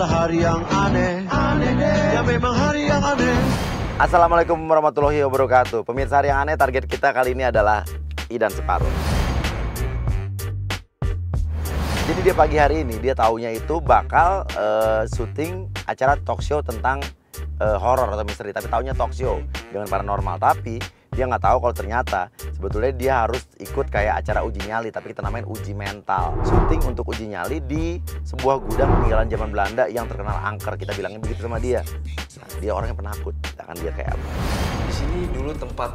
adalah hari yang aneh, aneh deh. Ya memang hari yang aneh. Assalamualaikum warahmatullahi wabarakatuh. Pemirsa Hari yang Aneh, target kita kali ini adalah Idan Separuh. Jadi dia pagi hari ini, dia taunya itu bakal syuting acara talk show tentang horor atau misteri. Tapi taunya talk show dengan paranormal. Tapi dia nggak tahu kalau ternyata sebetulnya dia harus ikut kayak acara uji nyali. Tapi kita namain uji mental. Syuting untuk uji nyali di sebuah gudang peninggalan zaman Belanda yang terkenal angker. Kita bilangnya begitu sama dia. Nah, dia orangnya penakut. Kita akan lihat kayak apa. Di sini dulu tempat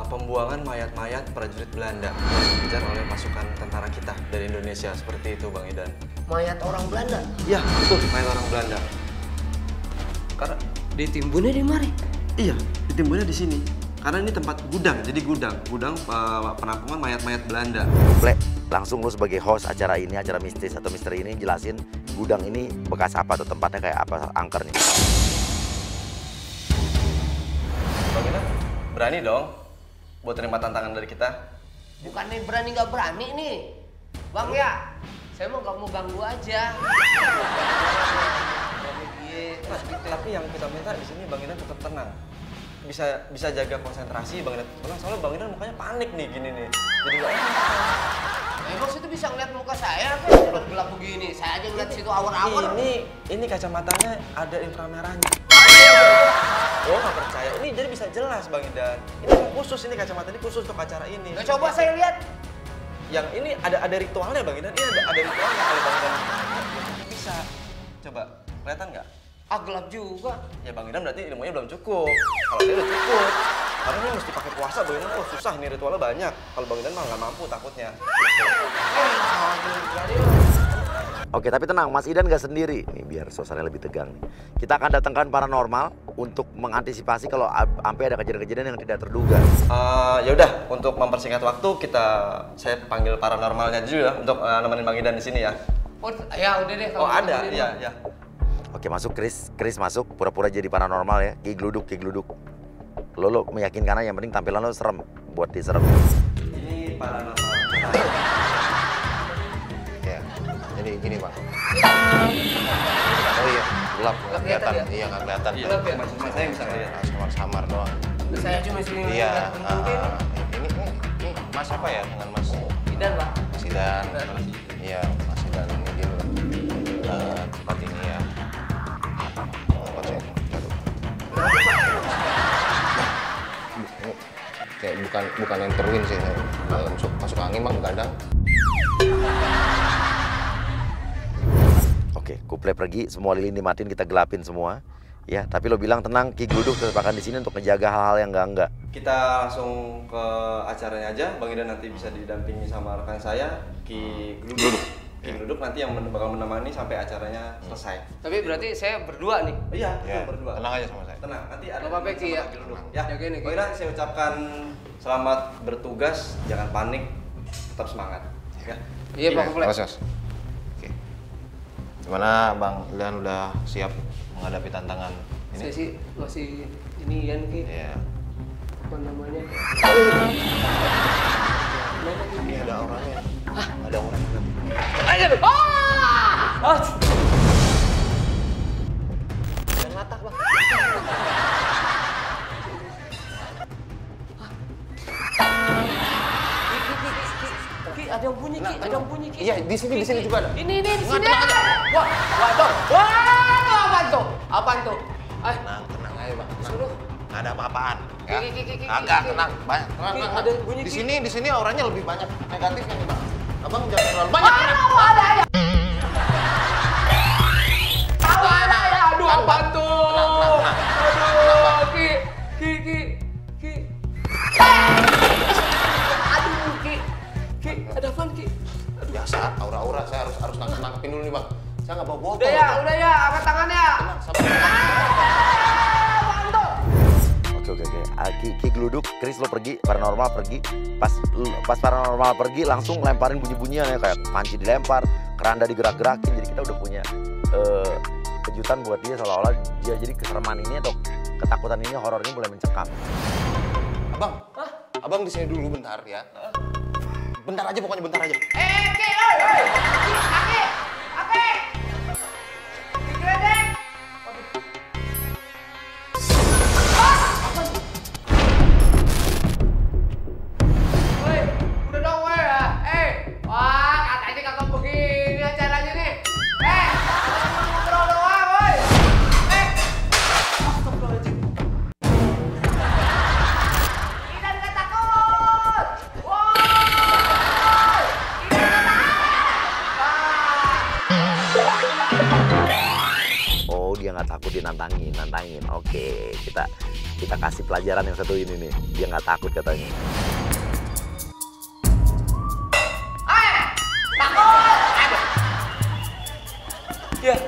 pembuangan mayat-mayat prajurit Belanda yang dikejar oleh pasukan tentara kita dari Indonesia. Seperti itu, Bang Idan. Mayat orang Belanda? Iya, betul. Mayat orang Belanda. Karena Ditimbunnya di mari? iya, ditimbunnya di sini. Karena ini tempat gudang, jadi gudang penampungan mayat-mayat Belanda. Ble, langsung lu sebagai host acara ini, acara mistis atau misteri ini, jelasin gudang ini bekas apa atau tempatnya kayak apa, angker nih. Bang Idan, berani dong buat terima tantangan dari kita? Bukannya berani nggak berani nih, Bang ya. Saya mau nggak mau ganggu aja. Tapi yang kita minta di sini Bang Idan tetap tenang. Bisa jaga konsentrasi Bang Idan. Soalnya Bang Idan mukanya panik nih gini nih. Jadi nggak enak. Emang situ bisa ngeliat muka saya apa gelap begini? Saya aja ngeliat situ awar-awar. Ini kacamatanya ada inframerahnya. Oh nggak percaya? Ini jadi bisa jelas Bang Idan. Ini khusus, ini kacamata ini khusus untuk acara ini. Nggak coba saya lihat. Yang ini ada ritualnya Bang Idan. Ini ada ritualnya kalau Bang Idan bisa. Coba kelihatan nggak? Ah gelap juga. Ya Bang Idan berarti ilmunya belum cukup. Kalau saya udah cukup. Karena ini mesti pakai puasa Bang Idan. Oh susah ini ritualnya banyak. Kalau Bang Idan mah nggak mampu takutnya. Oke, tapi tenang, Mas Idan nggak sendiri. Nih biar suasananya lebih tegang nih. Kita akan datangkan paranormal untuk mengantisipasi kalau sampai ada kejadian-kejadian yang tidak terduga. Ya udah, untuk mempersingkat waktu saya panggil paranormalnya dulu ya untuk nemenin Bang Idan di sini ya. Oh ya udah deh. Oh ada, iya. Oke, masuk Chris masuk, pura-pura jadi paranormal ya. Ki gluduk. Lo meyakinkan aja, yang penting tampilan lo serem, buat diserem. Ini paranormal. Ya, jadi gini Bang. Oh iya, gelap nggak kelihatan. Iya nggak kelihatan. Iya, maksudnya saya bisa lihat. Samar doang. Saya cuma sini. Iya. Ini Mas apa ya dengan Mas? Idan Pak. Mas Idan. Iya, Mas Idan ini gini loh. Tempat ini ya. Tempat saya. Kayak bukan yang terwin sih, masuk angin Bang, kadang. Oke, kuple pergi, semua lilin dimatiin, kita gelapin semua. Ya, tapi lo bilang tenang, Ki gluduk tetap akan di sini untuk ngejaga hal-hal yang enggak. Kita langsung ke acaranya aja. Bang Idan nanti bisa didampingi sama rekan saya, Ki Gluduk. Ki Gluduk nanti yang bakal menemani sampai acaranya selesai. Tapi berarti saya berdua nih. Iya, Ya, berdua. tenang aja sama saya. Tenang, nanti ada Bapak Peki ya. Ki Gluduk. Ya, Jagain nih, Ki. Bang Idan saya ucapkan selamat bertugas, jangan panik, tetap semangat. Ya. Iya Pak Kuple. Proses. Oke. Gimana Bang Idan udah siap menghadapi tantangan ini? Saya sih masih ini Yan Ki. Iya. Apa namanya? Ini ada orangnya. Ada orangnya. Ayo. Ah! Yang latah, Bang. Ki, ada yang bunyi, Ki. Ada yang bunyi, Ki. Iya, di sini juga ada. Ini, di sini. Wah, tuh. Wah, apaan tuh? Tenang aja Bang. Suruh. Nggak ada apa-apaan. Ya. Ki. Agak tenang, banyak. Tenang. Ada bunyi, Di sini orangnya lebih banyak negatifnya nih Bang. Abang jangan terlalu banyak. Ada ya. Aduh, apaan tuh? Aduh, Ki. Aduh, Ki, ada apaan, Ki? Biasa, aura-aura. Saya harus nangkepin dulu nih Bang. Saya nggak bawa botol. Udah ya, angkat tangannya. Tenang, sabar. Oke. Ki gluduk, Chris lo pergi, paranormal pergi. Pas paranormal pergi langsung lemparin bunyi-bunyian ya, kayak panci dilempar, keranda digerak-gerakin. Jadi kita udah punya kejutan buat dia, seolah-olah dia jadi kesereman ini atau ketakutan ini, horor ini mulai mencekam. Abang di sini dulu bentar ya. Bentar aja, pokoknya bentar aja. Ki, Ki, Ki, Ki, Ki, nantangin. Oke, kita kasih pelajaran yang satu ini nih. Dia nggak takut katanya. Ya.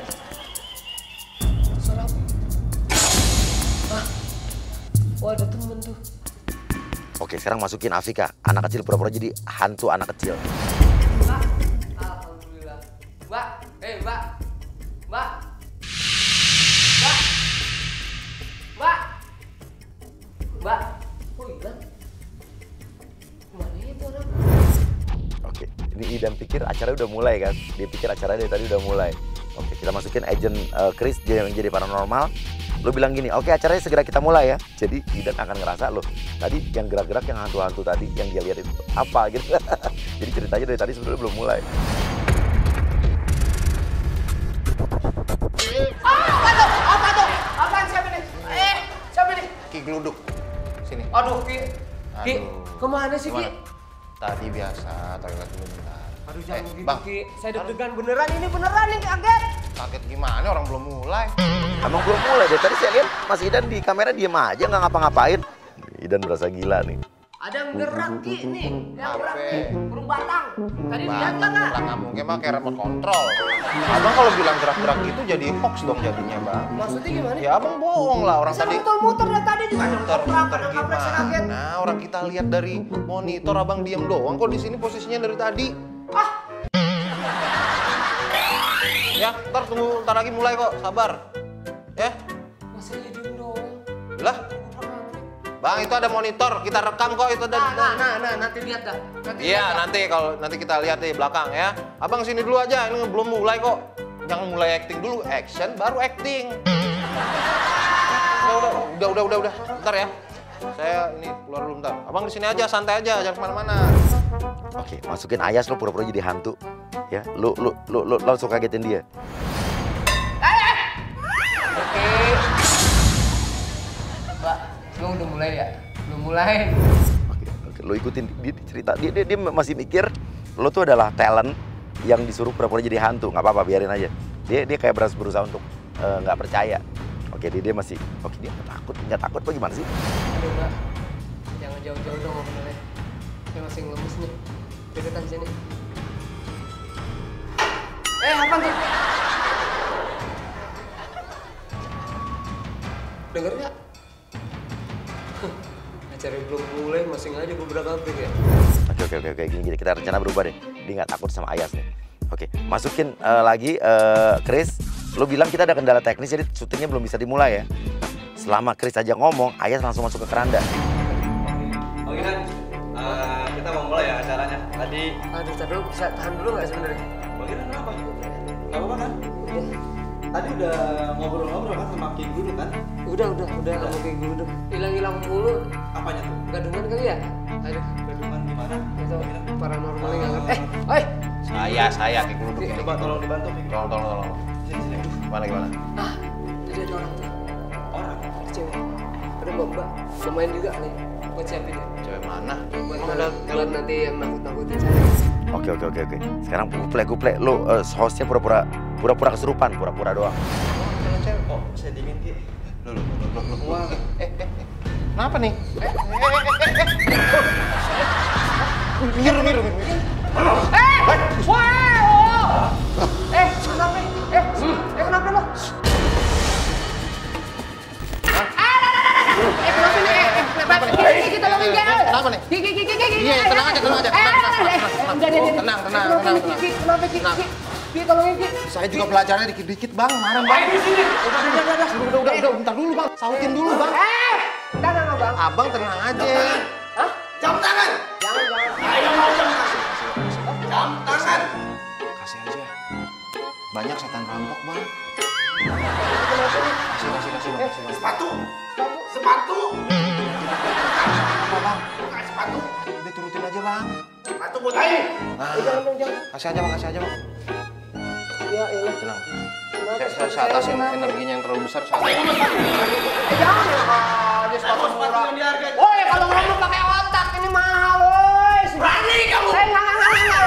Suara apa? Hah? Oh, ada temen tuh. Oke, sekarang masukin Afika, anak kecil pura-pura jadi hantu anak kecil. Mbak, alhamdulillah. Mbak, Mbak. Mbak. Mbak. Mbak. Mbak. Oh, hilang. Kemana itu orang? Oke, ini Idan pikir acara udah mulai kan? Dia pikir acara dari tadi udah mulai. Oke, kita masukin agent Chris dia yang jadi paranormal. Lo bilang gini, oke acaranya segera kita mulai ya. Jadi Idan akan ngerasa loh, tadi yang gerak-gerak yang hantu-hantu tadi yang dia lihat itu apa gitu. Jadi ceritanya dari tadi sebenarnya belum mulai. Apa tuh? Apaan siapa nih? Siapa nih? Ki Gluduk. Sini. Aduh, Ki. Ki, Aduh. kemana sih, Ki? Gimana? Tadi biasa, toilet dulu bentar. Aduh, jangan gitu, Bang. Ki. Saya deg-degan beneran, ini beneran nih, kaget. Kaget gimana? Orang belum mulai. Emang belum mulai deh, tadi saya lihat Mas Idan di kamera diem aja nggak ngapa-ngapain. Idan berasa gila nih. Ada yang gerak, Ki, nih. Yang gerak, Apa? Ki. Burung batang. Tadi dilihat Batang nggak? nggak mungkin mah kayak remote control. Abang kalau bilang gerak-gerak gitu jadi hoax dong jadinya, Bang. Maksudnya gimana? Ya abang bohong lah, orang Saya tadi muter-muter dari tadi juga ada muter gerak, ada ngabrak, saya kaget. gimana? Nah, orang kita lihat dari monitor abang diem doang kok di sini posisinya dari tadi. Ah, Ya, ntar lagi mulai kok, sabar. Ya, masa iya diem doang? lah. Bang, itu ada monitor, kita rekam kok, itu ada. Nah, nanti lihat dah. Iya, nanti kita lihat di belakang ya. Abang sini dulu aja, ini belum mulai kok. Jangan mulai acting dulu, action baru acting. Udah. Bentar ya. Saya ini keluar dulu bentar. Abang di sini aja, santai aja, jangan kemana-mana. Oke, masukin Ayas lo pura-pura jadi hantu. Ya, lo langsung kagetin dia. Oke. Mbak, lo udah mulai ya? Belum mulai. Oke, lo ikutin dia cerita. Dia masih mikir lo tuh adalah talent yang disuruh pura-pura jadi hantu. Nggak apa-apa, biarin aja. Dia kayak berusaha untuk nggak percaya. Oke, dia masih. Oke, dia nggak takut apa gimana sih? Aduh, Mbak. Jangan jauh-jauh dong ngomongannya. Saya masih ngelemes nih. Deketan sini. Apa nih? Dengar nggak? Acara belum mulai, masih aja beberapa break ya. Oke, gini. Kita rencana berubah deh. Dia nggak takut sama Ayas nih. Oke, masukin lagi Chris. Lo bilang kita ada kendala teknis, jadi syutingnya belum bisa dimulai ya. Selama Chris aja ngomong, Ayas langsung masuk ke keranda. Oke kan, kita mau mulai ya acaranya. Tadi, Aduh, dulu bisa tahan dulu nggak sebenarnya? bagaimana kenapa? Gak apa-apa kan? Udah, Tadi udah ngobrol-ngobrol kan sama King dulu kan? udah kamu kayak gue udah hilang mulu. Apanya tuh? Gadungan kali ya? Aduh, Gadungan gimana? itu paranormalnya nggak ngerti. Oi, Saya kayak Gluduk ini. Coba tolong dibantu, King. Tolong. Sini. Gimana? tadi ada orang tuh, Orang. cewek. Ada mbak, lumayan juga nih. Buat siapin ya. Cewek mana? Buat, Emang ada buat nanti yang nakut-nakutin saya. Oke. Sekarang kuplek. Lo hostnya pura-pura kesurupan, pura-pura doang. cewek? Kok saya dingin, Ki? Loh. Wah. Kenapa nih? Mir. Kenapa lo? Kenapa nih? Gigi tolongin dia. Kenapa nih? Gigi. Iya, tenang aja. Udah. Tenang. Kenapa Gigi? Gigi tolongin Gigi. Saya juga belajarnya dikit-dikit, Bang. Marah, Bang. Udah, bentar dulu, Bang. Sautin dulu, Bang. Tenang abang. Abang tenang aja. Hah? Jam tangan. Jangan. Ayo mau jam tangan. Jam tangan. Kasih aja. Banyak setan rampok, Bang. Kasih, Bang. Sepatu. Sepatu. Apa, Bang? Bukan sepatu. Udah turutin aja, Bang. Sepatu buat ayo. Nah, Jangan. kasih aja, Bang. Ya, elah. Tenang. Saya atasin energinya yang terlalu besar. Jangan aja sepatu murah. Yang dihargai. Woi, kalau ngomong pakai otak ini mahal, woi. Berani kamu. Enggak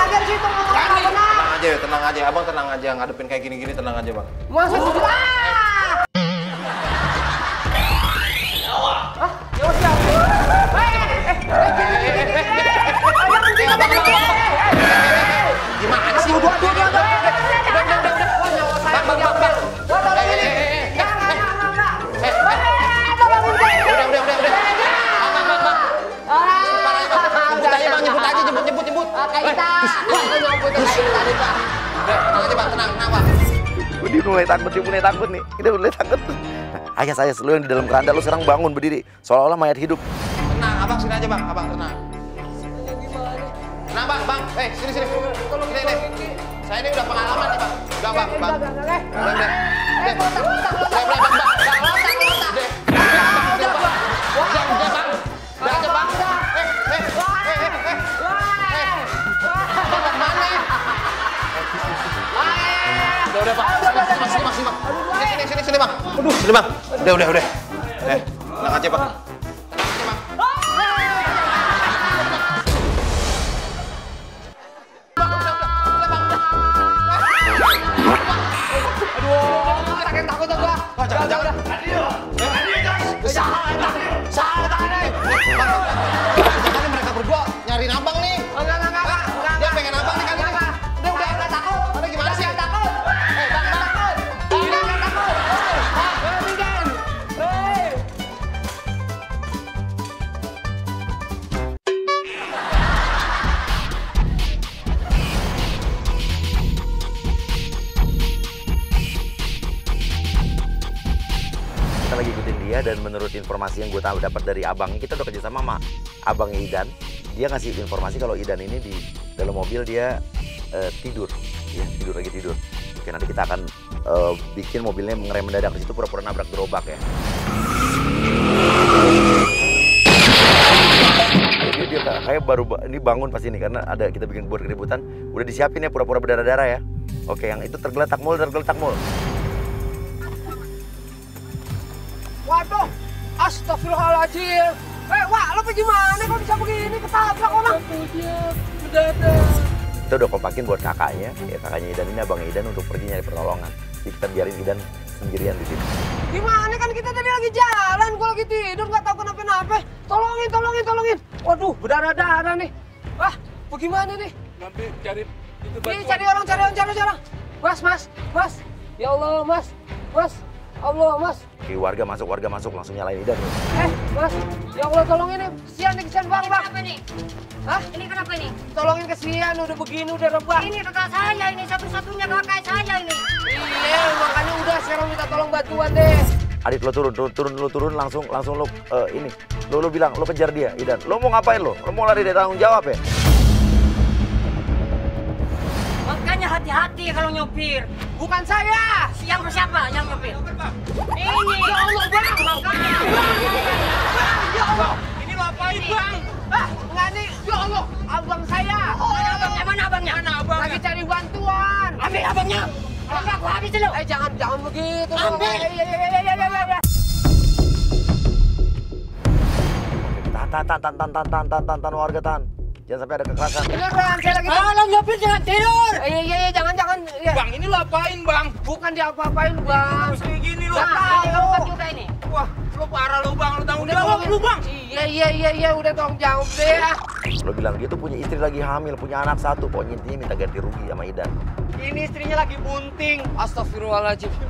lagi situ ngomong benar. Tenang aja, Abang tenang aja. Ngadepin kayak gini-gini tenang aja, Bang. Masuk. Kaita. Itu nyambut ke Kaita nih, Bang. Tenang aja Bang, tenang Bang. Dia mulai takut nih. Kita mulai takut. Ayas, lu yang di dalam keranda, lu sekarang bangun berdiri. Seolah-olah mayat hidup. Tenang, abang sini aja bang, abang tenang. Tenang bang, sini. Sini. Saya ini udah pengalaman nih bang. Udah bang. Udah bang. Sini bang. Sini bang. Udah. Tenang aja bang. Jangan. Jangan mereka berdua nyariin abang nih. Enggak. Dia pengen abang nih kali ini. Udah enggak takut. Ada gimana sih? Takut. Bang takut. Tidak takut. Kita lagi ikutin dia dan menurut informasi yang gue tahu dapat dari abangnya, kita udah kerja sama abangnya Idan. Dia ngasih informasi kalau Idan ini di dalam mobil dia tidur, ya lagi tidur. Oke, nanti kita akan bikin mobilnya mengerem mendadak di situ pura-pura nabrak gerobak ya. Dia kayak baru ini bangun pas ini karena ada kita bikin buat keributan. Udah disiapin ya pura-pura berdarah-darah ya. Oke, yang itu tergeletak mul. Waduh, astagfirullahaladzim. Wak, lo gimana kok bisa begini? Ketabrak orang. Kita udah kompakin buat kakaknya, ya kakaknya Idan ini abang Idan untuk pergi nyari pertolongan. Jadi kita biarin Idan sendirian di sini. Gimana kan kita tadi lagi jalan, gua lagi tidur nggak tahu kenapa-napa. Tolongin. Waduh, berdarah-darah nih. Wah, bagaimana nih? Nanti cari itu Ini cari orang. Mas. Ya Allah, Mas. Allah, Mas. Oke, warga masuk langsung nyalain Idan. Mas. Ya Allah, tolongin nih. Kesian bang. Kenapa nih? Hah? Ini kenapa nih? Tolongin kesian, udah begini, udah rebah. Ini kakak saya, ini satu-satunya kakak saya ini. Iya, makanya udah sekarang minta tolong bantuan deh. Adit lo turun langsung lo ini. Lo bilang lo kejar dia, Idan. Lo mau ngapain lo? Lo mau lari dari tanggung jawab ya? Makanya hati-hati kalau nyopir. Bukan saya. Siapa yang nyopir? Ini. Ya Allah, Bang. Makanya. Ya Allah. ini lo apain bang? Enggak nih. Ya Allah, abang saya. Mana abangnya? Lagi cari bantuan. Ambil abangnya. Enggak, aku habisin lo. Jangan begitu. Ambil. Iya. Tahan warga tahan. Jangan sampai ada kekerasan. Beneran, saya lagi. Kalau nyopir jangan tidur. Iya, jangan. Ya. Bang ini lo apain bang? Bukan diapa-apain, Bang. Terus kayak gini lo. Nggak Ini tahu. keempat juga ini. Wah lo parah lo bang, lo tanggung jawab lo bang. Iya, udah tolong jawab deh. Lo bilang dia tuh punya istri lagi hamil, punya anak satu. Pokoknya intinya minta ganti rugi sama Idan. Ini istrinya lagi bunting. Astagfirullahaladzim. Ini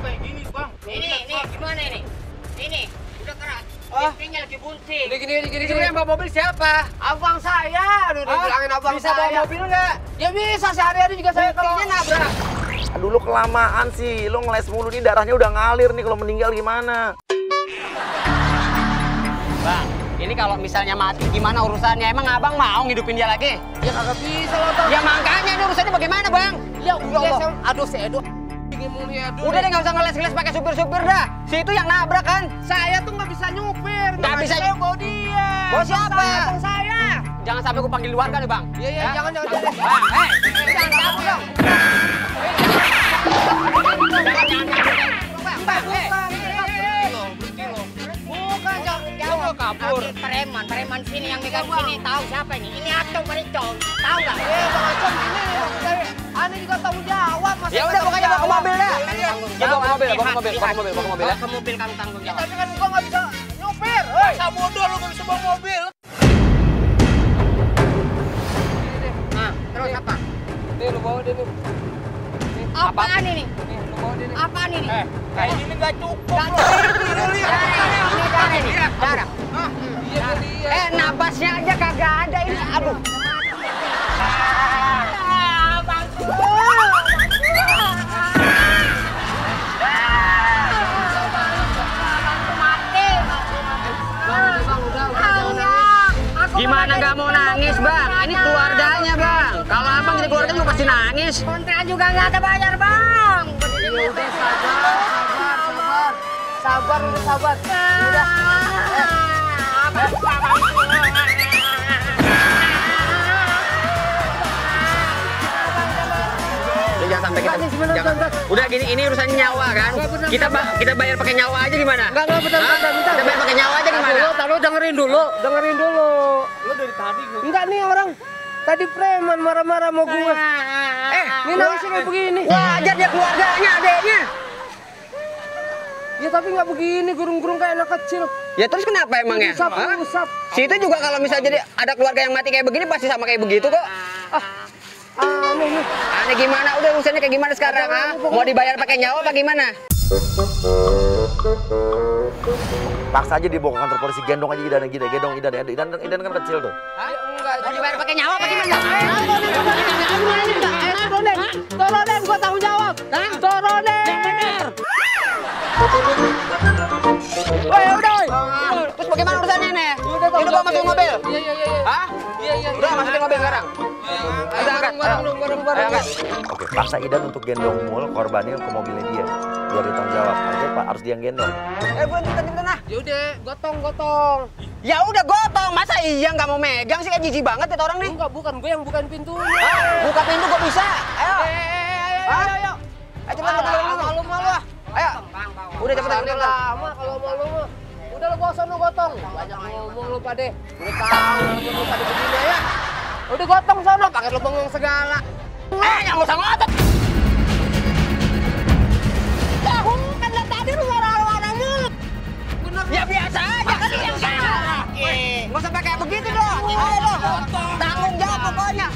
kayak gini bang. Ini gimana ini? Ini udah keras. Istrinya lagi bunting. Gini. Yang bawa mobil siapa? Abang saya. Aduh, dibilangin abang Bisa saya. bawa mobil nggak? Ya bisa, sehari-hari juga saya kalau nabrak. Aduh lo kelamaan sih, lo ngeles mulu nih darahnya udah ngalir nih kalau meninggal gimana? Bang, ini kalau misalnya mati gimana urusannya? Emang abang mau ngidupin dia lagi? Ya kagak bisa lah, Bang. Ya makanya ini urusannya bagaimana bang? Ya udah, aduh saya ingin mulia dulu. Udah deh nggak usah ngeles-ngeles pakai supir-supir dah. Si itu yang nabrak kan? Saya tuh nggak bisa nyupir. Nggak bisa Saya bawa dia. Bawa siapa? Abang saya. Jangan sampai gue panggil warga nih bang. Iya, jangan. Bang, jangan kabur dong. Bukan, jangan Kabur. Preman sini yang megang sini tahu siapa ini? Ini Acong Maricong. Tahu nggak? Bang Acong ini. Aneh juga tanggung jawab. Masa Ya udah pokoknya bawa ke mobil dah. Ya bawa ke mobil ya. Ke mobil kamu tanggung jawab. Tapi kan gua nggak bisa nyupir. Masa bodoh lo gak bisa bawa mobil. Nah, terus apa? Nih, lu bawa dia nih. Apaan ini? Nih, lu bawa dia nih. Apaan ini? Kayak gini gak cukup Nggak lo. cukup. Ini darah nih. Darah. Iya, napasnya aja kagak ada ini. Aduh. Gimana nggak mau nangis, Bang? Ini keluarganya, Bang. Kalau abang jadi keluarga juga pasti nangis. Kontra juga nggak ada bayar, Bang. Udah sabar. Udah. Jangan sampai kita. Udah gini, ini urusan nyawa kan? Kita bayar pakai nyawa aja gimana? Enggak, bentar. Kita bayar pakai nyawa aja gimana? Tahu dengerin dulu. Lo dari tadi gua. Enggak nih orang tadi preman marah-marah sama gua. Ini nangisnya kayak begini. Wajar dia keluarganya, adeknya. Ya tapi nggak begini, gurung-gurung kayak anak kecil. Ya terus kenapa emangnya? Usap. Situ juga kalau misalnya jadi ada keluarga yang mati kayak begini pasti sama kayak begitu kok. Aneh nih. Aneh gimana? Udah urusannya kayak gimana sekarang? Mau dibayar pakai nyawa apa gimana? Paksa aja dibawa ke kantor polisi, gendong aja Idan kan kecil tuh. Enggak, mau dibayar pakai nyawa apa gimana? Toronen, gua tanggung jawab. Toronen. Yang bener. Woi, udah. Terus bagaimana urusannya nih? Ini bawa masukin mobil? Iya. Hah? Iya. Udah masukin mobil sekarang. Udah angkat. Bareng. Oke, paksa Idan untuk gendong Mul korbannya ke mobilnya dia. Biar ditanggung jawab. Harus dia yang gendong. Bukan nah. Yaudah, gotong. Ya udah gotong, masa iya nggak mau megang sih, kayak jijik banget ya orang nih. Enggak, bukan gue yang bukain pintunya. Buka pintu kok bisa? Ayo. Ayo. Ayo cepetan Malu ah. Ayo. Udah cepetan. Lama kalau malu mah. Udah lo bawa sono gotong. Banyak ngomong lu Pade. Udah tahu lu pada begini ya. Udah gotong sono, pakai lu bengong segala. Yang usah ngotot. Tahu kan dari tadi lu marah-marah mulu. Bener. Ya biasa aja kan yang salah. Nggak usah pakai begitu dong. Ayo lo. Tanggung jawab pokoknya.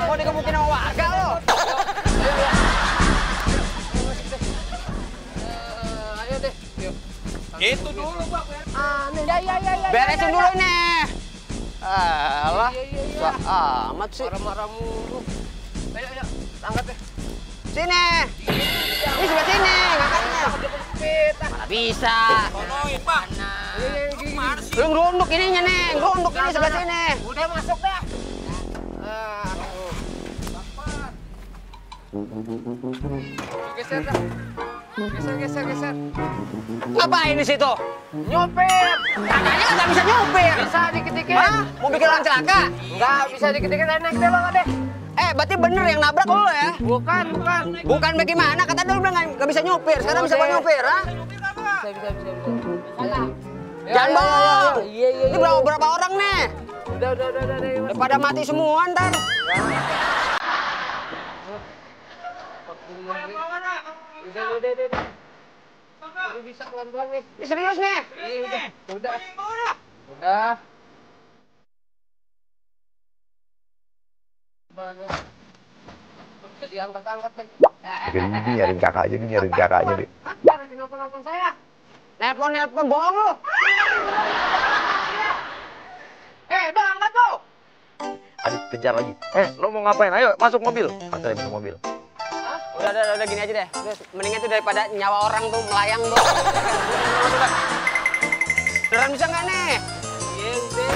Mau dikebukin sama warga lo. Ayo deh. Yuk. Itu dulu, Bang. Aneh. Ya. Beresin dulu nih. Alah. Iya. Amat sih. Marah-marah mulu. Ayo. Angkat deh. Sini. Ini sebelah sini ngangkatnya. Mana bisa. Sonoin, Pak. Gimana sih? Lu ngerunduk ininya nih. Ngerunduk ini sebelah sini. Udah masuk dah. Geser dah. Geser. Ngapain di situ? Nyopir. Katanya nggak bisa nyopir. Bisa dikit-dikit. Hah? Mau bikin orang celaka? Enggak, bisa dikit-dikit naik deh lo deh. Berarti bener yang nabrak lo ya? Bukan. Bukan bagaimana? Kata dulu bilang nggak bisa nyopir. Sekarang bisa nyopir, ha? Bisa. Salah. Jangan bohong. Iya. Ini berapa orang nih? Udah. Pada mati semua ntar. Udah. Udah bisa pelan-pelan nih. Ini serius nih? Iya, udah. Diangkat-angkat nih. Ini nyariin kakaknya deh. Jangan nelpon saya. Nelpon bohong lu. Bang, angkat tuh. Adik kejar lagi. Lo mau ngapain? Ayo masuk mobil. Masuk mobil. Udah gini aja deh. Mendingan tuh daripada nyawa orang tuh melayang tuh. Beneran bisa nggak nih? Iya, udah.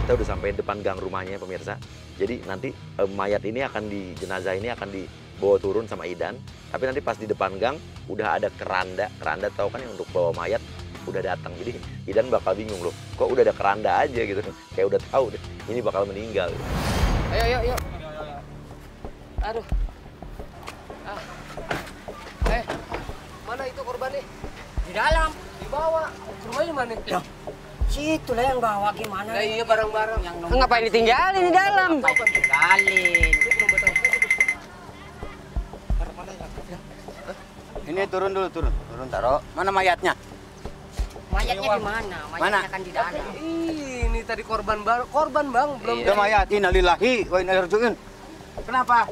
Kita udah sampai depan gang rumahnya pemirsa. Jadi nanti jenazah ini akan dibawa turun sama Idan. Tapi nanti pas di depan gang udah ada keranda tahu kan yang untuk bawa mayat udah datang. Jadi Idan bakal bingung loh, kok udah ada keranda aja gitu. Kayak udah tahu deh ini bakal meninggal. Ayo. Aduh. Mana itu korban nih? Di dalam. Dibawa. Rumahnya mana? Situ lah yang bawa gimana? Nah, iya barang-barang. Yang Ngapain ditinggalin di dalam? tinggalin. Ini turun taruh. Mana mayatnya? Mayatnya di mana? Mayatnya kan di dalam. Ini tadi korban bang, belum. Itu mayat. Innalillahi wa inna ilaihi raji'un. Kenapa?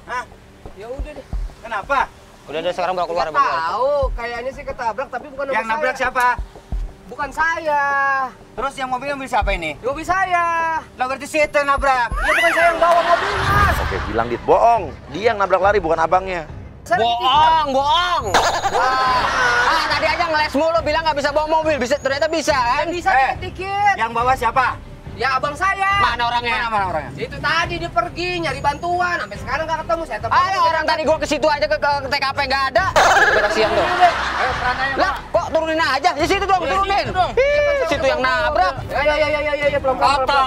Hah? Ya udah deh. Kenapa? Udah sekarang bawa keluar. Nggak tahu, kayaknya sih ketabrak tapi bukan Yang mobil nabrak saya. siapa? Bukan saya. Terus yang mobil siapa ini? Mobil saya. Lah berarti si itu yang nabrak. Ya bukan saya yang bawa mobilnya. Oke, bilang Dit, bohong. Dia yang nabrak lari, bukan abangnya. Saya Bohong. Tadi aja ngeles mulu bilang nggak bisa bawa mobil, ternyata bisa kan? bisa dikit-dikit. Yang bawa siapa? Ya abang saya. Mana orangnya? Mana orangnya? Itu tadi dia pergi nyari bantuan, sampai sekarang nggak ketemu. Saya telepon. Ayo orang tadi gua ke situ aja ke TKP nggak ada. Kasihan tuh. Ayo perananya, Lah, kok turunin aja? Di situ dong, turunin. Situ yang nabrak. Ya, pelan-pelan. Kotong.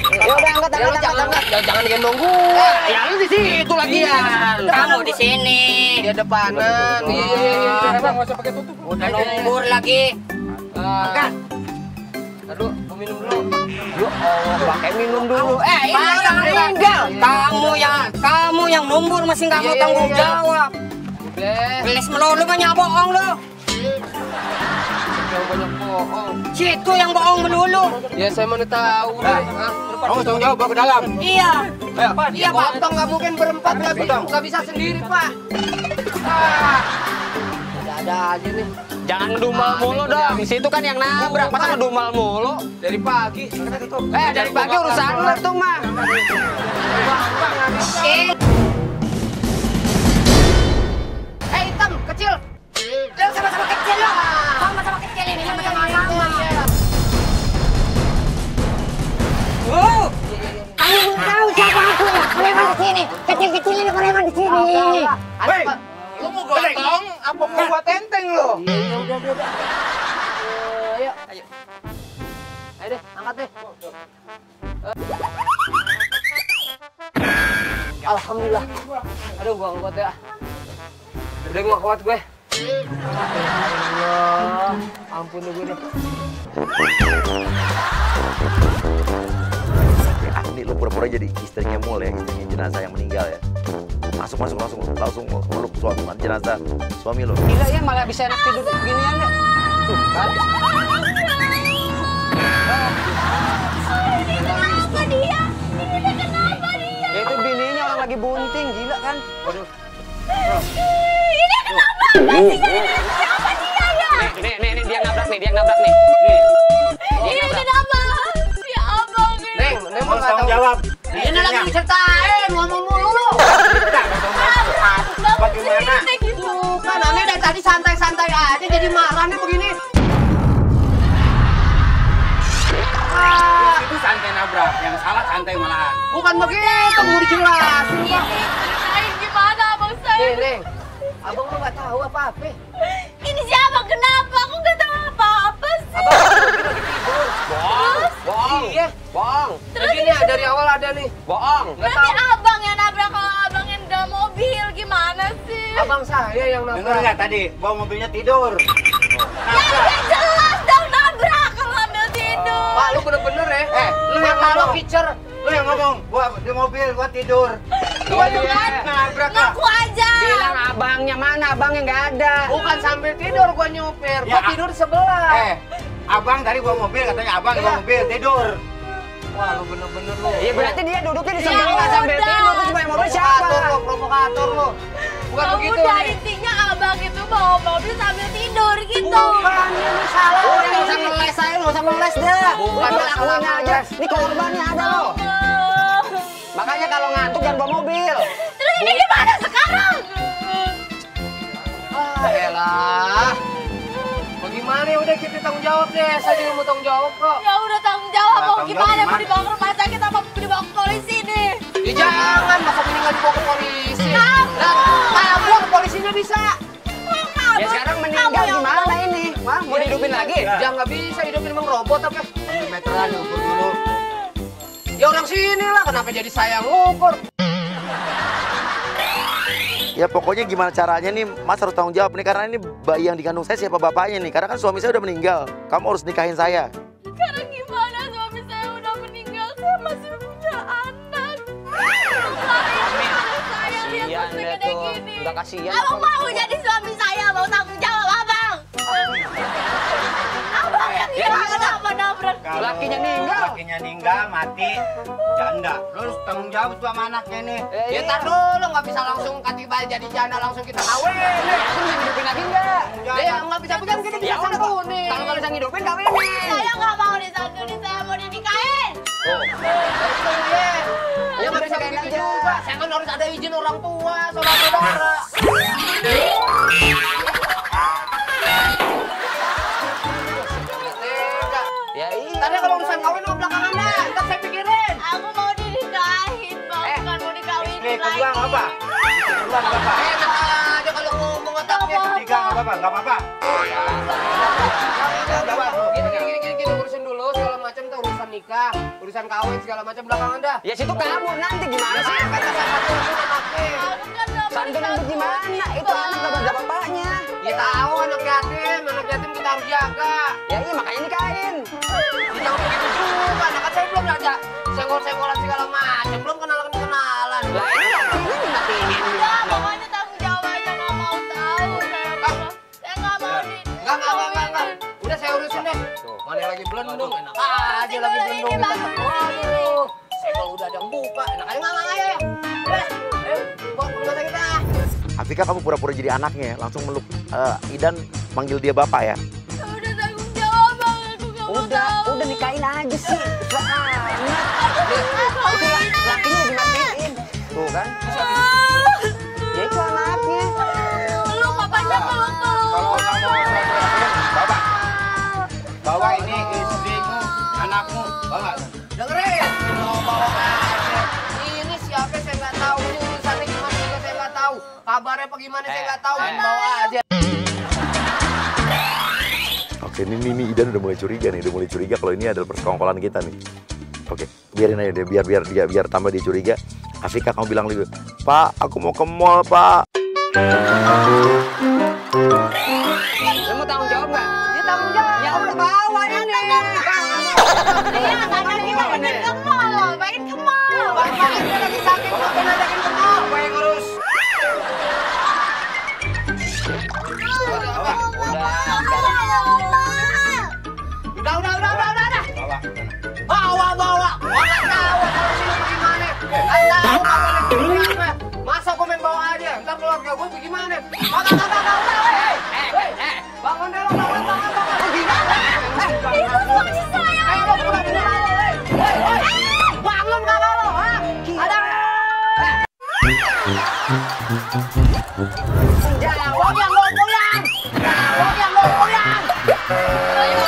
Ya udah angkat. Jangan gendong gua. Ya lu di situ lagian. Kamu di sini. Dia depanan. Iya. Bang, nggak usah pakai tutup. Udah nunggur lagi. Angkat. Aduh, gua minum dulu. Pakai minum dulu. Ini orang meninggal. Kamu yang numbur masih nggak mau tanggung jawab. Gelis melulu banyak bohong lu. Yang banyak bohong. Situ yang bohong melulu. Ya saya mana tahu deh. Kamu tanggung jawab, bawa ke dalam. Iya. Iya Pak. Potong nggak mungkin berempat nggak bisa sendiri Pak. Ada aja nih. Jangan ngedumel mulu dong. Situ kan yang nabrak, masa ngedumel mulu? Dari pagi. Dari pagi urusan lu tuh mah. Hitam kecil. Lu sama-sama kecil lu. Sama-sama kecil ini sama-sama. Kamu tahu siapa aku ya? Preman di sini. Kecil-kecil ini preman di sini. Hei, Lu mau gotong apa mau gua tenteng lu? udah. Ayo. Ayo deh, angkat deh. Alhamdulillah. Aduh, gua angkat ya. Udah gua kuat gue. Allah, ampun gue deh. Ini lu pura-pura jadi istrinya Mul ya, istrinya jenazah yang meninggal ya. Masuk langsung meluk suami jenazah suami lu. Gila ya malah bisa enak tidur beginian ya. Tuh kan. Kenapa dia? Ini kenapa dia? Ya itu bininya orang lagi bunting, gila kan. Waduh. Ini kenapa? Siapa dia ya? Nih dia nabrak nih. Ini kenapa? Si abang ini. Neng mau nggak tahu jawab. Ini lagi diceritain, ngomong mulu lu. Bagaimana? Kan aneh dari tadi santai-santai aja jadi marahnya begini. Itu santai nabrak, yang salah santai malahan. Bukan begitu, mau dijelasin Pak. Ceritain gimana abang saya? Neng, abang lu nggak tahu apa-apa. Ini siapa? Kenapa? Aku nggak tahu apa-apa sih. Abang lagi tidur. Bohong. Iya. Bohong. Jadi nih dari awal ada nih. Bohong. Nggak Berarti tahu. abang yang nabrak, kalau abang yang udah mobil gimana sih? Abang saya yang Dengar nabrak. nggak tadi? Bawa mobilnya tidur. Ya udah jelas dong nabrak kalau ambil tidur. Pak, lu bener-bener ya. Lu Lu yang kalau ngomong. kicer. Lu yang ngomong, gua di mobil, gua tidur. Gua juga Nabrak lah. ngaku aja. Bilang abangnya mana? Abangnya nggak ada. Bukan sambil tidur gua nyopir. Gua Ya, tidur di sebelah. Abang tadi bawa mobil, katanya abang bawa mobil, tidur. Wah, lu bener-bener lu. Ya berarti dia duduknya di Ya sebelah sambil udah. tidur terus main mobil Provokator siapa? lu, provokator lu. Bukan Ya begitu udah, nih. intinya abang itu bawa mobil sambil tidur gitu. Bukan, ini salah. Udah nggak usah ngeles saya, nggak usah ngeles dah. Bukan Lakuin salah aja. ngeles. Ini korbannya ada loh. Makanya kalau ngantuk jangan bawa mobil. Terus ini gimana sekarang? Ah, elah. Bagaimana ya udah kita tanggung jawab deh. Saya juga mau tanggung jawab kok. Ya udah tanggung jawab, mau Tanggung gimana? jawab Mau dibawa ke rumah sakit apa mau dibawa ke polisi nih? Ya jangan, masa meninggal dibawa ke polisi. Kabur. Lah, kabur polisinya bisa. Ya sekarang meninggal gimana ini? Wah, mau dihidupin lagi? Ya nggak bisa hidupin emang robot apa? Meteran ukur dulu. Ya orang sini lah, kenapa jadi saya ngukur? Ya pokoknya gimana caranya nih, Mas harus tanggung jawab nih, karena ini bayi yang dikandung saya siapa bapaknya nih, karena kan suami saya udah meninggal. Kamu harus nikahin saya. Sekarang gimana? Suami saya udah meninggal, saya masih punya anak. Saya lihat Kasian sampai deh gede tuh. gini. Udah kasian. Abang mau jadi suami saya, mau tanggung jawab abang. Abang yang Ya Kenapa nabrak? Kalau Lakinya meninggal. Lakinya meninggal, mati, janda. Terus tanggung jawab tuh sama anaknya nih. Ya tar dulu, nggak bisa langsung katiba jadi janda langsung kita kawin. Aku bisa ngidupin lagi nggak? Ya nggak bisa kan kita bisa santunin. Kalau nggak bisa ngidupin kawinin. Saya nggak mau disantunin, saya mau dinikahin. Ya nggak bisa kayak aja. Saya kan harus ada izin orang tua, saudara-saudara. Ya iya. Tadi kalau urusan kawin mau belakangan dah, ntar saya pikirin. Aku mau dinikahin, Bang. Bukan mau dikawinin Nih, lagi. kedua nggak apa? Kedua nggak apa? Enak aja kalau ngomong otaknya. Ketiga nggak apa-apa, nggak apa-apa. Gini, urusin dulu segala macam tuh urusan nikah, urusan kawin segala macam belakangan dah. Ya situ kamu nanti gimana sih? Kata satu santunan gimana? Itu anak gak ada bapaknya. Ya tahu anak yatim kita harus jaga. Ya iya makanya nikahin. Jangan begitu juga, anak saya belum ada senggol-senggolan segala macam, belum kenalan-kenalan. Lah ini ngatiin. Udah, pokoknya tanggung jawab aja, nggak mau tahu. Saya nggak mau Enggak. Udah saya urusin deh. Mana lagi belendung, enak aja lagi belendung. Aduh, senggol udah ada yang buka, enak aja nggak ya. Udah, ayo bawa ke rumah sakit dah. Afika, kamu pura-pura jadi anaknya ya, langsung meluk Idan, manggil dia bapak ya. Udah tanggung jawab, Bang. Aku nggak mau tahu. Udah nikahin aja sih. Lakinya dimatiin. Tuh kan? Ya itu anaknya. Peluk, papanya peluk. Kalau kamu bawa, bawa ini istrimu, anakmu, bawa. Dengerin. Mau bawa aja. Ini siapa saya nggak tahu. Ini urusannya gimana juga saya nggak tahu. Kabarnya apa gimana saya nggak tahu. Bawa aja. Oke, ini Idan udah mulai curiga kalau ini adalah persekongkolan kita nih. Oke, biarin aja deh, biar tambah dia curiga. Afika, kamu bilang dulu, Pak, aku mau ke mall, Pak. Lu mau tanggung jawab nggak? Dia tanggung jawab. Ya udah bawa ini. Iya, anak kita pengen ke mall loh, pengen ke mall. Bapak dia lagi sakit, ngapain ajakin ke mall? Gue yang ngurus. Udah. Bawa. Nggak tahu kalau sini gimana. Nggak tahu kabarnya gimana. Masa gue main bawa aja? Ntar keluarga gue gimana? Bangun deh lo, bangun. Gimana? Itu suami saya. Ayo lo pulang dulu. Bangun kakak lo, ha? Ada. Jawab yang lo pulang.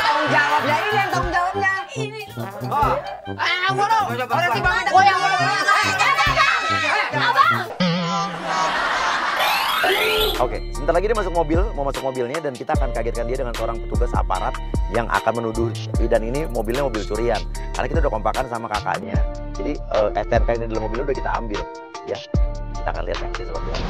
Tanggung jawabnya ini yang tanggung jawabnya. Ini. Oh. Gua orang tiba gua yang Abang. Oke, sebentar lagi dia mau masuk mobilnya dan kita akan kagetkan dia dengan seorang petugas aparat yang akan menuduh Idan ini mobilnya mobil curian. Karena kita udah kompakan sama kakaknya. Jadi STNK ini dalam mobilnya udah kita ambil, ya. Kita akan lihat nanti seperti apa.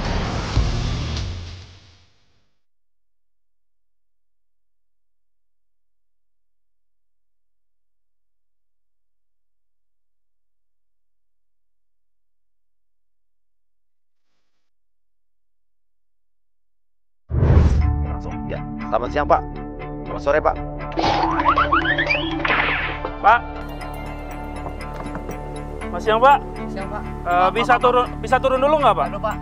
Ya, selamat siang Pak. Selamat sore Pak. Pak. Mas siang Pak. Siang Pak. Bisa turun dulu nggak Pak? Aduh Pak,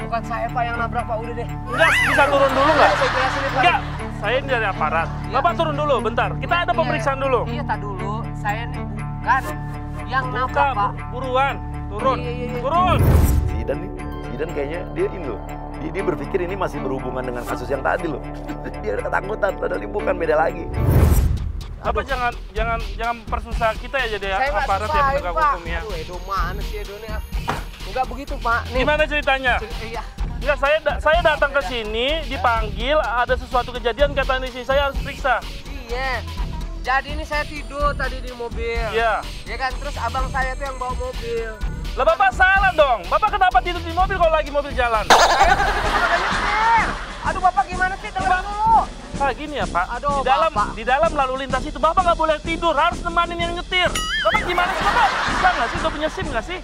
bukan saya Pak yang nabrak Pak, udah deh. Enggak, bisa turun dulu nggak? Saya jelasin Pak. Enggak, saya ini dari aparat. Bapak turun dulu, bentar. Kita ada pemeriksaan dulu. Iya, tak dulu. Saya nih bukan yang nabrak Pak. Buruan, turun. Iya. Turun. Si Idan kayaknya dia ini loh. Dia berpikir ini masih berhubungan dengan kasus yang tadi loh. Dia ketakutan, padahal ini bukan, beda lagi. Bapak jangan persusah kita ya jadi aparat yang penegak hukum ya. Aduh, Edo mana sih Edo nih? Enggak begitu Pak. Nih. Gimana ceritanya? Iya. Ya saya datang ke sini dipanggil ada sesuatu kejadian kata istri saya harus periksa. Iya. Jadi ini saya tidur tadi di mobil. Iya. Ya kan, terus abang saya tuh yang bawa mobil. Lah Bapak salah dong. Bapak kenapa tidur di mobil kalau lagi mobil jalan? Saya tuh udah nyetir. Aduh Bapak gimana sih? Dengar dulu. Pak gini ya Pak. Aduh, di dalam lalu lintas itu Bapak nggak boleh tidur, harus nemanin yang nyetir. Bapak gimana sih Bapak? Bisa nggak sih? Udah punya SIM nggak sih?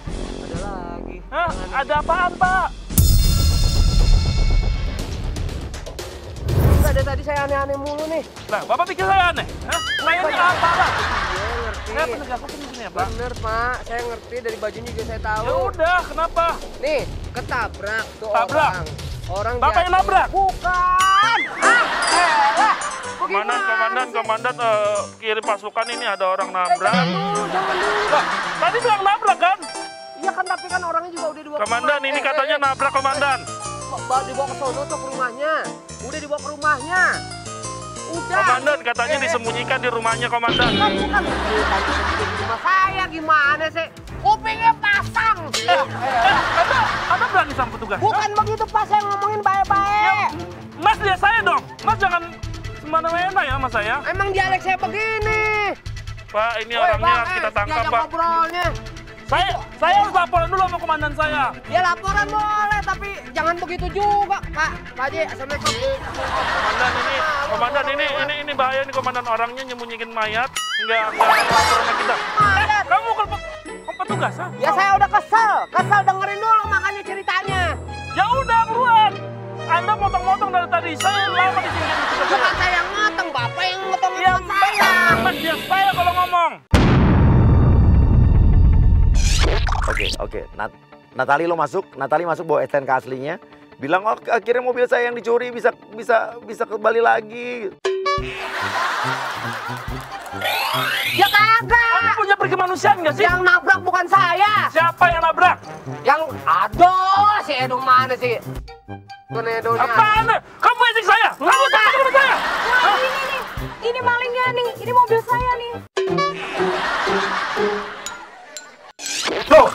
Ada lagi. Hah? Ada apaan Pak? Enggak dari tadi saya aneh-aneh mulu nih. Lah, Bapak pikir saya aneh? Hah? Nanya apa lah? Iya, ngerti. Saya penegak hukum di sini ya, Pak. Bener, Pak. Saya ngerti, dari bajunya juga saya tahu. Ya udah, kenapa? Nih, ketabrak tuh Tabrak? orang. Orang Bapak yang nabrak? Bukan. Komandan, kirim pasukan ini ada orang nabrak. Jangan dulu. Lah, tadi bilang nabrak kan? Iya kan, tapi kan orangnya juga udah dibawa Komandan, ini katanya nabrak, Komandan. Dibawa ke sono tuh, ke rumahnya. Udah dibawa ke rumahnya. Udah. Komandan, katanya disembunyikan di rumahnya, Komandan. Bukan di rumah saya, gimana sih? Kupingnya pasang. Anda berani sama petugas? Bukan begitu, Pak. Saya ngomongin baik-baik. Mas, lihat saya dong. Mas jangan semena-mena ya sama saya. Emang dialek saya begini. Pak, ini orangnya kita tangkap, Pak. Ngobrolnya. Saya harus laporan dulu sama komandan saya. Ya laporan boleh, tapi jangan begitu juga, Pak. Pak Haji, assalamualaikum. Komandan ini bahaya nih, komandan. Orangnya nyembunyiin mayat, nggak laporan sama kita. Kamu petugas, ha? Ya saya udah kesel dengerin dulu makanya ceritanya. Ya udah buruan. Anda motong-motong dari tadi. Saya lama di sini. Bukan saya yang ngotong, Bapak yang ngotong saya. Mas, dia saya kalau ngomong. Oke. Natali masuk bawa STNK aslinya. Bilang, oh akhirnya mobil saya yang dicuri bisa kembali lagi. Ya kagak. Kamu punya perkemanusiaan nggak sih? Yang nabrak bukan saya. Siapa yang nabrak? Yang aduh, si Edo mana sih? Edonya. Apaan? Kamu ejek saya? Kamu takut sama saya? Wah, ini malingnya nih. Ini mobil saya nih. Loh,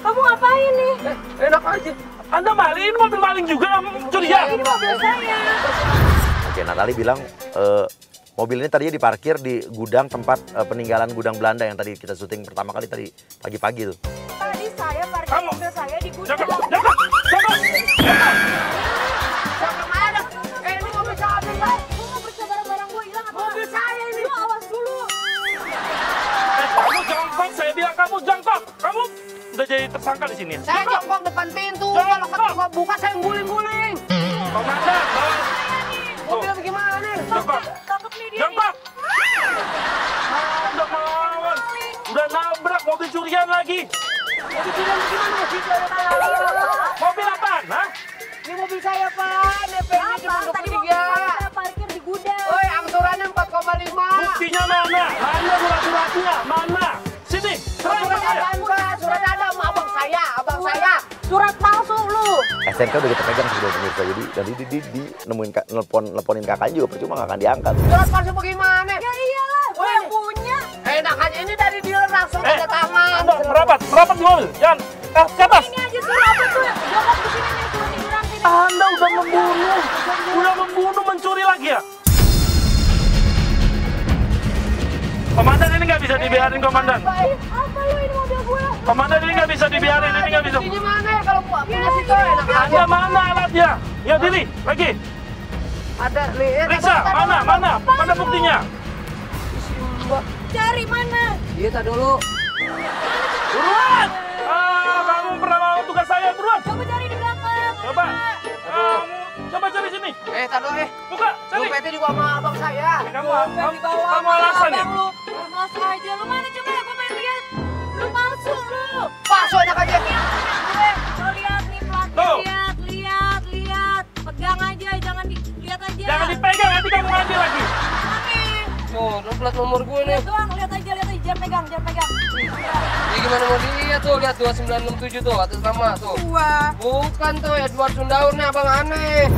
Kamu ngapain nih? Enak aja. Anda maling, ini mobil maling juga yang curian. Ini mobil saya. Oke, Natali bilang mobil ini tadinya diparkir di gudang tempat peninggalan gudang Belanda yang tadi kita syuting pertama kali tadi pagi-pagi tuh. Tadi saya parkir mobil saya di gudang. Jangan. Ada. Ini mobil saya, Pak. Gue mau periksa barang-barang gue hilang apa? Mobil saya ini. Lu awas dulu. Kamu jongkok, saya bilang kamu jongkok. Kamu udah jadi tersangka di sini ya? Saya jongkok depan pintu. Kalau ketua buka saya guling-guling. Komandan, bawa. Mobil gimana nih? Jongkok. Tangkep nih dia. Jongkok. Udah melawan. Udah nabrak mobil curian lagi. Mobil curian gimana? Mobil apaan, ha? Ini mobil saya, Pak. DP-nya cuma Tadi 23. mobil saya parkir di gudang. Woi, angsurannya 4,5. Buktinya mana? Mana surat-suratnya? Mana? Sini, serang Surat saya. ada, Pak. Surat ada sama abang saya. Surat palsu lu. STNK udah kita pegang sebelum pemirsa, jadi di nemuin nelponin kakaknya juga percuma nggak akan diangkat. Surat palsu bagaimana? Ya iyalah, gue yang punya. Enak aja, ini dari dealer langsung ada tangan. Anda merapat di mobil. Jangan, ke atas. Ini aja suruh apa tuh? Jongkok di sini nih, suruh tiduran sini. Anda udah membunuh, mencuri lagi ya? Komandan, ini nggak bisa dibiarin, Komandan. Apa lu, ini mobil gue? Komandan, ini nggak bisa dibiarin, ini nggak bisa. Buktinya mana kalau punya situ enak aja. Anda mana alatnya? Ya, Dili, lagi. Ada, lihat. Periksa, mana buktinya? Cari mana? Iya, tak dulu. Buruan! Kamu pernah mau tugas saya, buruan. Coba cari di belakang. Coba. Coba cari sini. Tak dulu, Buka, cari. dompetnya juga sama abang saya. Kamu alasan ya? Palsu aja. Lu mana coba? Gue pengen lihat. Lu palsu lu. Palsu enak aja. Ini yang punya gue. Lo lihat nih platnya. Tuh. Lihat. Pegang aja, jangan dilihat aja. Jangan dipegang, nanti kamu ngambil lagi. Tuh, plat nomor gue nih. Lihat doang, lihat aja. Jangan pegang. Ini gimana mau dilihat tuh, lihat 2967 tuh, atas nama tuh. Bukan tuh, Edward Sundaur nih, abang aneh.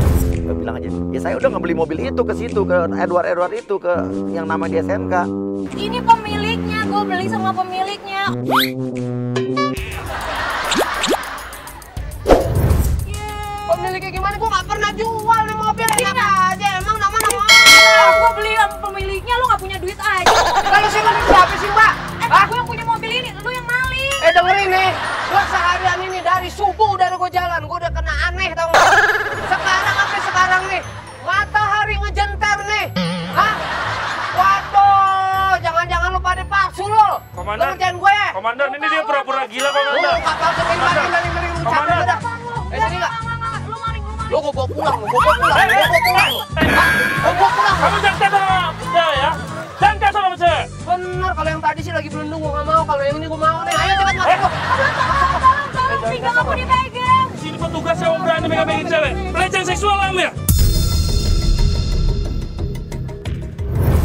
Gue bilang aja, ya saya udah ngebeli mobil itu ke situ, ke Edward itu, ke yang nama di SNK. Ini pemiliknya, gue beli sama pemiliknya. Pemiliknya gimana? Gue gak pernah jual nih mobil, enak aja. Emang nama Gue beli sama pemiliknya, lu gak punya duit aja. Kalau sih mobil siapa sih, Mbak? Gue yang punya mobil ini, lu yang maling. Dengerin nih, gue seharian ini dari subuh udah gue jalan, gue udah kena aneh tau gak? Sekarang nih, matahari ngejenter nih. Hah? Waduh, jangan-jangan lu pada palsu lo. Komandan, Lu ngerjain gue. Komandan, ini dia pura-pura gila, Komandan. Lu kapal semen Komandan. capek Komandan. dah. Lu maling. Lu gue bawa pulang, gue bawa pulang. Kamu jangan kasar sama cewek ya. Jangan kasar sama cewek. Bener, kalau yang tadi sih lagi belendung gue nggak mau. Kalau yang ini gue mau nih. Ayo cepat masuk. Tolong, Vika nggak mau dipegang. Sini petugas yang berani megang-megangin cewek. Pelecehan seksual kamu ya?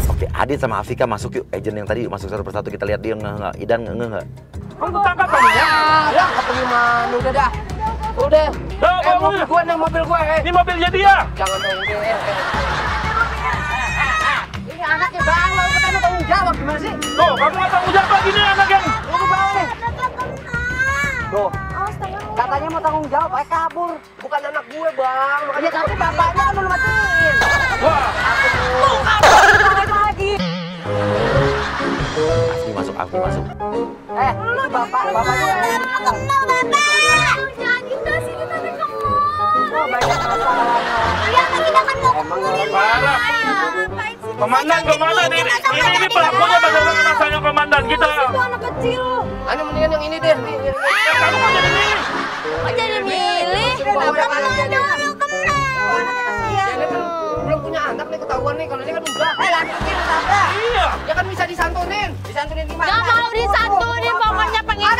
Oke, Adit sama Afika masuk yuk. Agent yang tadi masuk satu persatu, kita lihat dia nggak. Idan nggak. Kamu tangkap kamu ya? Ya, apa gimana? Udah dah. Udah. Mobil gue nih, mobil gue. Ini mobilnya dia. Jangan dong, Ini anaknya bang, lalu katanya tanggung jawab gimana sih? Tuh, kamu nggak tanggung jawab lagi nih anak yang. Lu ke bawah nih. Tuh, katanya mau tanggung jawab, kabur. Bukan anak gue bang, makanya tapi bapaknya kan lu matiin. Wah, Tuh, kabur lagi. Afif masuk. Itu bapaknya. Kenal, Bapak. Jangan gitu sih, kita kan kemana. Banyak masalah. Iya, kita kan mau kemana. parah. Komandan, ini pelakunya bagaimana rasanya komandan kita? Itu anak kecil. Ane mendingan yang ini deh. Kamu kok jadi milih? Kok jadi milih? Belum punya anak nih, ketahuan nih. Kalau ini kan udah. Laki kecil tabrak. Iya. Ya kan bisa disantunin. Disantunin gimana? Gak mau disantunin, pokoknya pengen.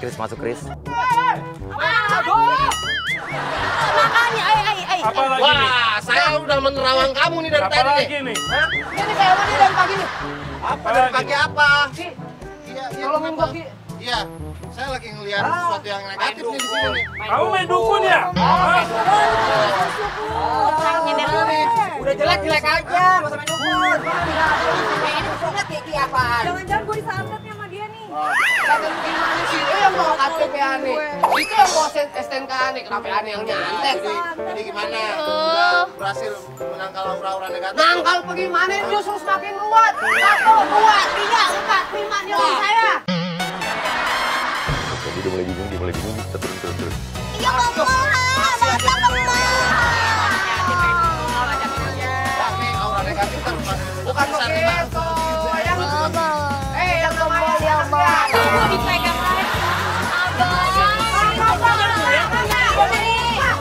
Chris masuk Chris. Aduh. Makanya, Apa lagi nih? Wah, saya udah menerawang kamu nih dari Apa tadi lagi nih. nih? Ini kayak apa nih dari pagi nih? Apa dari pagi apa? Iya, Tolongin gua, Ki. Iya, saya lagi ngelihat sesuatu yang negatif nih di sini nih. Kamu main dukun ya? Udah jelek aja, masa main dukun. Ini sunat ya, Ki, apaan? Jangan-jangan gue disantet sama dia nih. Kata gimana sih? Itu yang bawa KTP aneh. Itu yang bawa STNK aneh. Kenapa aneh yang nyantek? Jadi gimana? Udah berhasil menangkal aura-aura negatif. Nangkal bagaimana? Justru semakin kuat. 1, 2, 3, 4, 5 di rumah saya. Jadi udah mulai bingung. Terus. Iya, Mama Tapi aura negatif kan Bukan begitu. Yang namanya dia Gue dipegang lagi.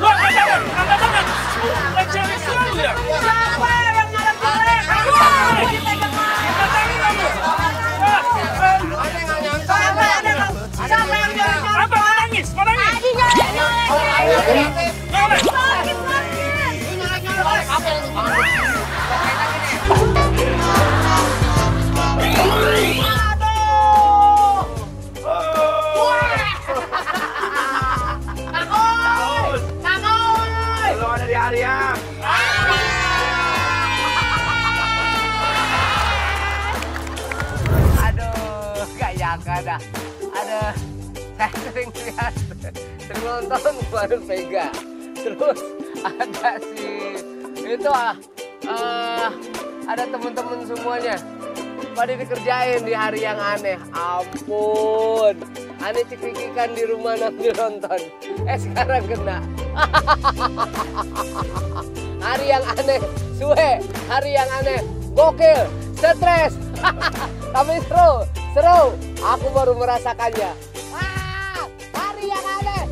Wah, angkat tangan. Pelecehan seksual ya? siapa yang nyalek-nyalek? Siapa yang nyalek-nyalek? Apa mau nangis? Tadi nyolek-nyolek. Nyolek. Belum ada di area. Aduh, gak nyangka dah. Aduh, saya sering lihat, sering nonton Warung Vega. Terus ada ada temen-temen semuanya pada dikerjain di hari yang aneh. Ampun, aneh cekikikan di rumah nanti nonton. Sekarang kena. Hari yang aneh, suwe. Hari yang aneh, gokil, stres. Tapi seru. Aku baru merasakannya. Hari yang aneh.